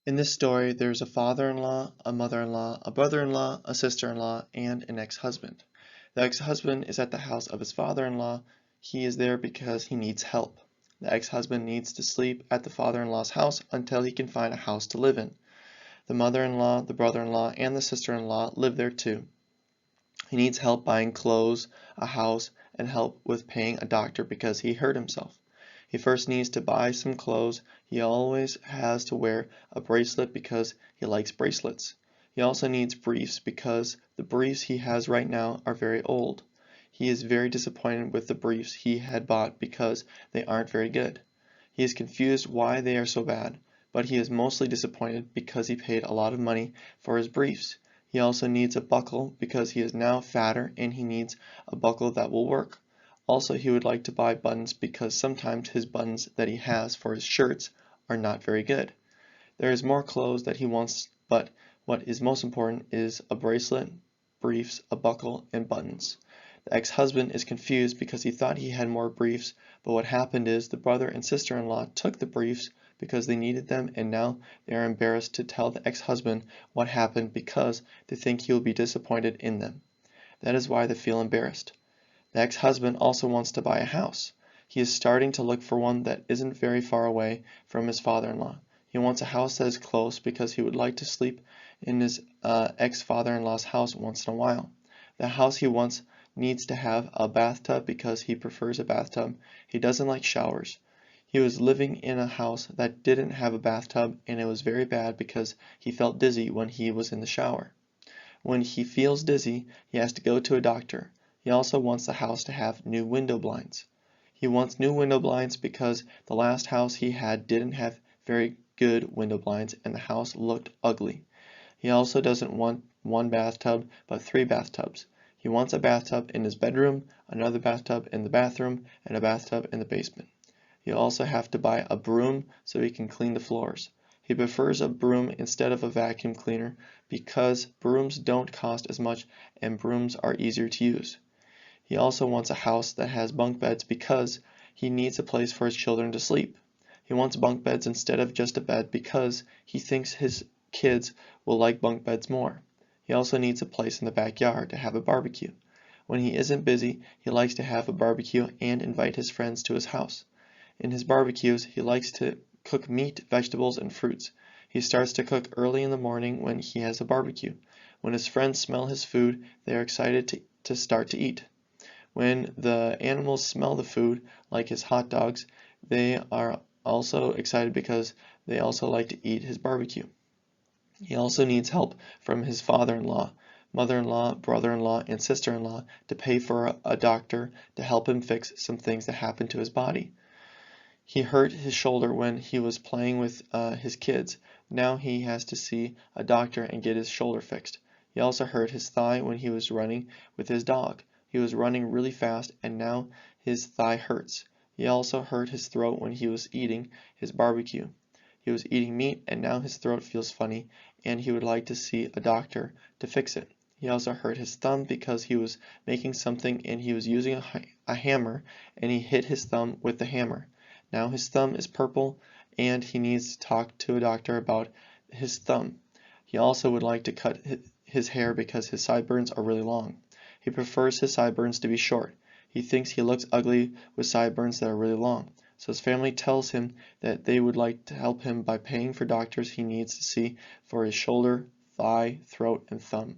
In this story, there's a father-in-law, a mother-in-law, a brother-in-law, a sister-in-law, and an ex-husband. The ex-husband is at the house of his father-in-law. He is there because he needs help. The ex-husband needs to sleep at the father-in-law's house until he can find a house to live in. The mother-in-law, the brother-in-law, and the sister-in-law live there too. He needs help buying clothes, a house, and help with paying a doctor because he hurt himself. He first needs to buy some clothes. He always has to wear a bracelet because he likes bracelets. He also needs briefs because the briefs he has right now are very old. He is very disappointed with the briefs he had bought because they aren't very good. He is confused why they are so bad, but he is mostly disappointed because he paid a lot of money for his briefs. He also needs a buckle because he is now fatter and he needs a buckle that will work. Also, he would like to buy buttons because sometimes his buttons that he has for his shirts are not very good. There is more clothes that he wants, but what is most important is a bracelet, briefs, a buckle, and buttons. The ex-husband is confused because he thought he had more briefs, but what happened is the brother and sister-in-law took the briefs because they needed them, and now they are embarrassed to tell the ex-husband what happened because they think he will be disappointed in them. That is why they feel embarrassed. The ex-husband also wants to buy a house. He is starting to look for one that isn't very far away from his father-in-law. He wants a house that is close because he would like to sleep in his ex-father-in-law's house once in a while. The house he wants needs to have a bathtub because he prefers a bathtub. He doesn't like showers. He was living in a house that didn't have a bathtub, and it was very bad because he felt dizzy when he was in the shower. When he feels dizzy, he has to go to a doctor. He also wants the house to have new window blinds. He wants new window blinds because the last house he had didn't have very good window blinds and the house looked ugly. He also doesn't want one bathtub, but 3 bathtubs. He wants a bathtub in his bedroom, another bathtub in the bathroom, and a bathtub in the basement. He'll also have to buy a broom so he can clean the floors. He prefers a broom instead of a vacuum cleaner because brooms don't cost as much and brooms are easier to use. He also wants a house that has bunk beds because he needs a place for his children to sleep. He wants bunk beds instead of just a bed because he thinks his kids will like bunk beds more. He also needs a place in the backyard to have a barbecue. When he isn't busy, he likes to have a barbecue and invite his friends to his house. In his barbecues, he likes to cook meat, vegetables, and fruits. He starts to cook early in the morning when he has a barbecue. When his friends smell his food, they are excited to start to eat. When the animals smell the food, like his hot dogs, they are also excited because they also like to eat his barbecue. He also needs help from his father-in-law, mother-in-law, brother-in-law, and sister-in-law to pay for a doctor to help him fix some things that happened to his body. He hurt his shoulder when he was playing with his kids. Now he has to see a doctor and get his shoulder fixed. He also hurt his thigh when he was running with his dog. He was running really fast and now his thigh hurts. He also hurt his throat when he was eating his barbecue. He was eating meat and now his throat feels funny and he would like to see a doctor to fix it. He also hurt his thumb because he was making something and he was using a hammer and he hit his thumb with the hammer. Now his thumb is purple and he needs to talk to a doctor about his thumb. He also would like to cut his hair because his sideburns are really long. He prefers his sideburns to be short. He thinks he looks ugly with sideburns that are really long. So his family tells him that they would like to help him by paying for doctors he needs to see for his shoulder, thigh, throat, and thumb.